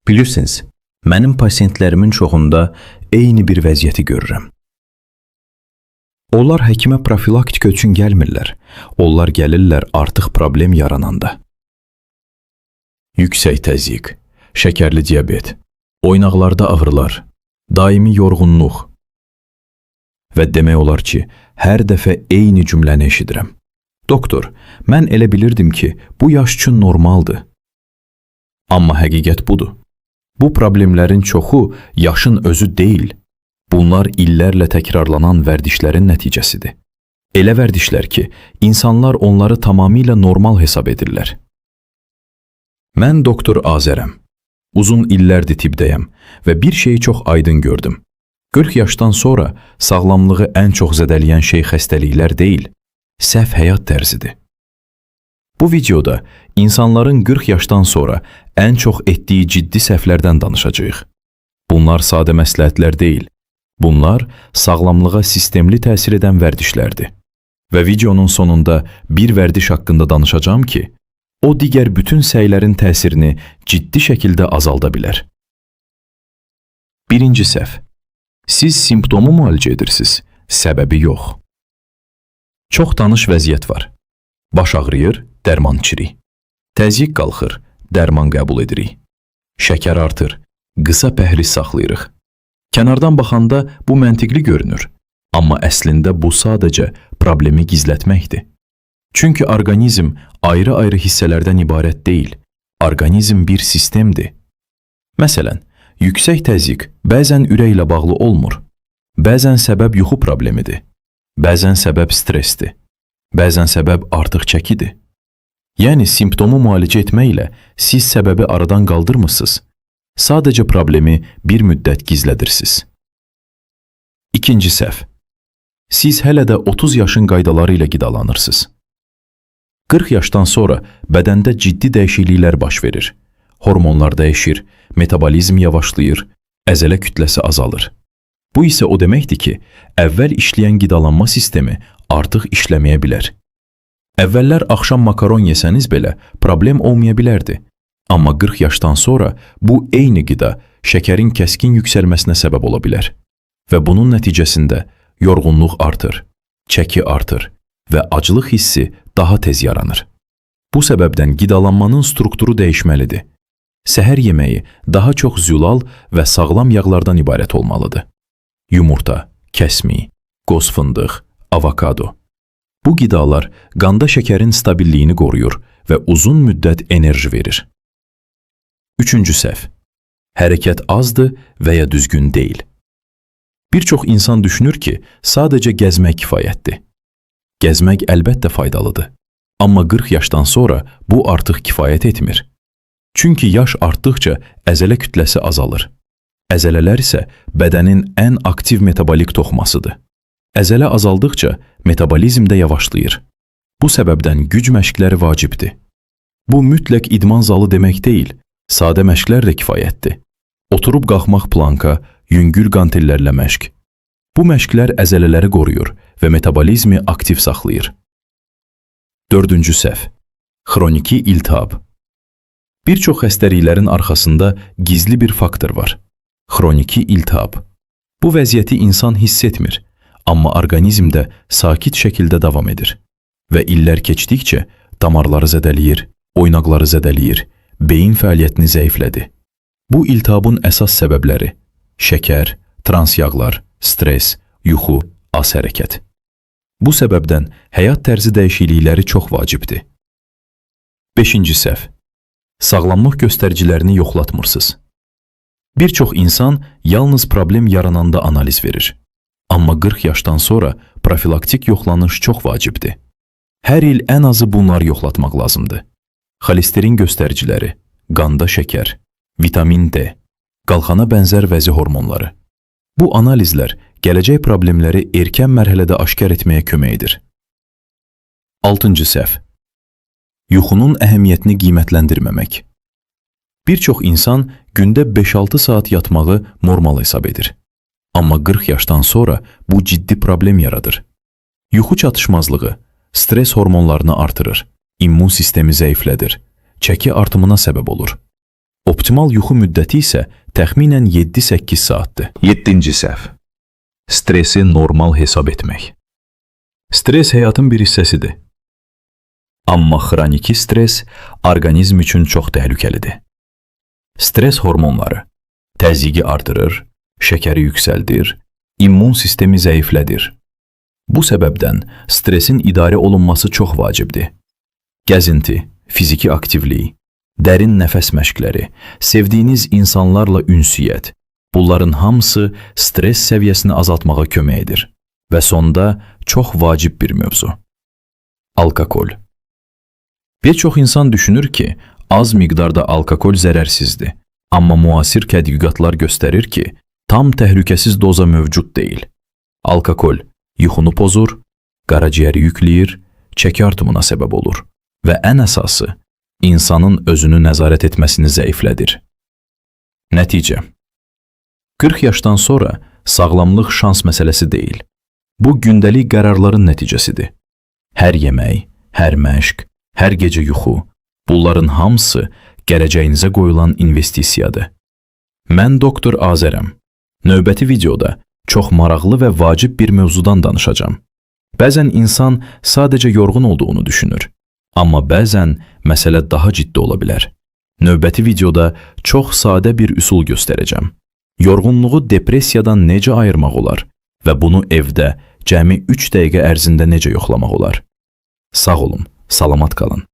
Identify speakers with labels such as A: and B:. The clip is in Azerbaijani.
A: Bilirsiniz, mənim pasientlərimin çoxunda eyni bir vəziyyəti görürəm. Onlar həkimə profilaktika üçün gəlmirlər. Onlar gəlirlər artıq problem yarananda. Yüksək təzyiq, şəkərli diabet, oynaqlarda ağrılar, daimi yorğunluq və demək olar ki, hər dəfə eyni cümləni eşidirəm. Doktor, mən elə bilirdim ki, bu yaş üçün normaldır. Amma həqiqət budur. Bu problemlərin çoxu yaşın özü deyil. Bunlar illərlə təkrarlanan vərdişlərin nəticəsidir. Elə vərdişlər ki, insanlar onları tamamilə normal hesab edirlər. Mən doktor Azərəm. Uzun illərdir tibbdəyəm və bir şeyi çox aydın gördüm. 40 yaşdan sonra sağlamlığı ən çox zədələyən şey xəstəliklər deyil, səhv həyat tərzidir. Bu videoda insanların 40 yaşdan sonra ən çox etdiyi ciddi səhvlərdən danışacağıq. Bunlar sadə məsləhətlər deyil. Bunlar sağlamlığa sistemli təsir edən vərdişlərdir. Və videonun sonunda bir vərdiş haqqında danışacağım ki, o digər bütün səylərin təsirini ciddi şəkildə azalda bilər. Birinci səhv. Siz simptomu müalicə edirsiniz, səbəbi yox. Çox tanış vəziyyət var. Baş ağrıyır, dərman içirik. Təzyiq qalxır, dərman qəbul edirik. Şəkər artır, qısa pəhriz saxlayırıq. Kənardan baxanda bu məntiqli görünür, amma əslində bu sadəcə problemi gizlətməkdir. Çünki orqanizm ayrı-ayrı hissələrdən ibarət deyil, orqanizm bir sistemdir. Məsələn, yüksək təzyiq bəzən ürəklə bağlı olmur, bəzən səbəb yuxu problemidir, bəzən səbəb stressdir, bəzən səbəb artıq çəkidir. Yəni, simptomu müalicə etməklə siz səbəbi aradan qaldırmırsınız, sadəcə problemi bir müddət gizlədirsiniz. İkinci səhv. Siz hələ də 30 yaşın qaydaları ilə qidalanırsınız. 40 yaşdan sonra bədəndə ciddi dəyişikliklər baş verir. Hormonlar dəyişir, metabolizm yavaşlayır, əzələ kütləsi azalır. Bu isə o deməkdir ki, əvvəl işləyən qidalanma sistemi artıq işləməyə bilər. Əvvəllər axşam makaron yesəniz belə problem olmaya bilərdi. Amma 40 yaşdan sonra bu eyni qida şəkərin kəskin yüksəlməsinə səbəb ola bilər. Və bunun nəticəsində yorğunluq artır, çəki artır və aclıq hissi daha tez yaranır. Bu səbəbdən qidalanmanın strukturu dəyişməlidir. Səhər yeməyi daha çox zülal və sağlam yağlardan ibarət olmalıdır. Yumurta, kəsmi, qoz fındıq, avokado. Bu qidalar qanda şəkərin stabilliyini qoruyur və uzun müddət enerji verir. Üçüncü səhv. Hərəkət azdır və ya düzgün deyil. Bir çox insan düşünür ki, sadəcə gəzmək kifayətdir. Gəzmək əlbəttə faydalıdır. Amma 40 yaşdan sonra bu artıq kifayət etmir. Çünki yaş artdıqca əzələ kütləsi azalır. Əzələlər isə bədənin ən aktiv metabolik toxumasıdır. Əzələ azaldıqca metabolizm də yavaşlayır. Bu səbəbdən güc məşqləri vacibdir. Bu mütləq idman zalı demək deyil, sadə məşqlər də kifayətdir. Oturub qalxmaq planka, yüngül qantillərlə məşq. Bu məşqlər əzələləri qoruyur və metabolizmi aktiv saxlayır. Dördüncü səhv. Xroniki iltihab. Bir çox xəstəliklərin arxasında gizli bir faktor var. Xroniki iltihab. Bu vəziyyəti insan hiss etmir, amma orqanizmdə sakit şəkildə davam edir. Və illər keçdikcə damarları zədələyir, oynaqları zədələyir, beyin fəaliyyətini zəiflədi. Bu iltihabın əsas səbəbləri şəkər, trans yağlar, stress, yuxu, az hərəkət. Bu səbəbdən həyat tərzi dəyişiklikləri çox vacibdir. Beşinci səhv. Sağlamlıq göstəricilərini yoxlatmırsınız. Bir çox insan yalnız problem yarananda analiz verir. Amma 40 yaşdan sonra profilaktik yoxlanış çox vacibdir. Hər il ən azı bunları yoxlatmaq lazımdır. Xolesterin göstəriciləri, qanda şəkər, vitamin D, qalxana bənzər vəzi hormonları. Bu analizlər gələcək problemləri erkən mərhələdə aşkar etməyə kömək edir. Altıncı səhv. Yuxunun əhəmiyyətini qiymətləndirməmək. Bir çox insan gündə 5-6 saat yatmağı normal hesab edir. Amma 40 yaşdan sonra bu ciddi problem yaradır. Yuxu çatışmazlığı stress hormonlarını artırır, immun sistemi zəiflədir, çəki artımına səbəb olur. Optimal yuxu müddəti isə təxminən 7-8 saatdır. 7-ci səhv. Stresi normal hesab etmək. Stres həyatın bir hissəsidir. Amma xroniki stres orqanizm üçün çox təhlükəlidir. Stres hormonları təzyiqi artırır, şəkəri yüksəldir, immun sistemi zəiflədir. Bu səbəbdən stresin idarə olunması çox vacibdir. Gəzinti, fiziki aktivlik, dərin nəfəs məşqləri, sevdiyiniz insanlarla ünsiyyət, bunların hamısı stres səviyyəsini azaltmağa kömək edir. Və sonda çox vacib bir mövzu. Alkogol. Bir çox insan düşünür ki, az miqdarda alkogol zərərsizdir. Amma müasir tədqiqatlar göstərir ki, tam təhlükəsiz doza mövcud deyil. Alkogol yuxunu pozur, qaraciyəri yükləyir, çəki artımına səbəb olur və ən əsası, insanın özünü nəzarət etməsini zəiflədir. Nəticə. 40 yaşdan sonra sağlamlıq şans məsələsi deyil. Bu gündəlik qərarların nəticəsidir. Hər yemək, hər məşq, hər gecə yuxu, bunların hamısı gələcəyinizə qoyulan investisiyadır. Mən doktor Azərəm. Növbəti videoda çox maraqlı və vacib bir mövzudan danışacağam. Bəzən insan sadəcə yorğun olduğunu düşünür. Amma bəzən məsələ daha ciddi ola bilər. Növbəti videoda çox sadə bir üsul göstərəcəm. Yorğunluğu depressiyadan necə ayırmaq olar və bunu evdə cəmi 3 dəqiqə ərzində necə yoxlamaq olar? Sağ olun, salamat qalın.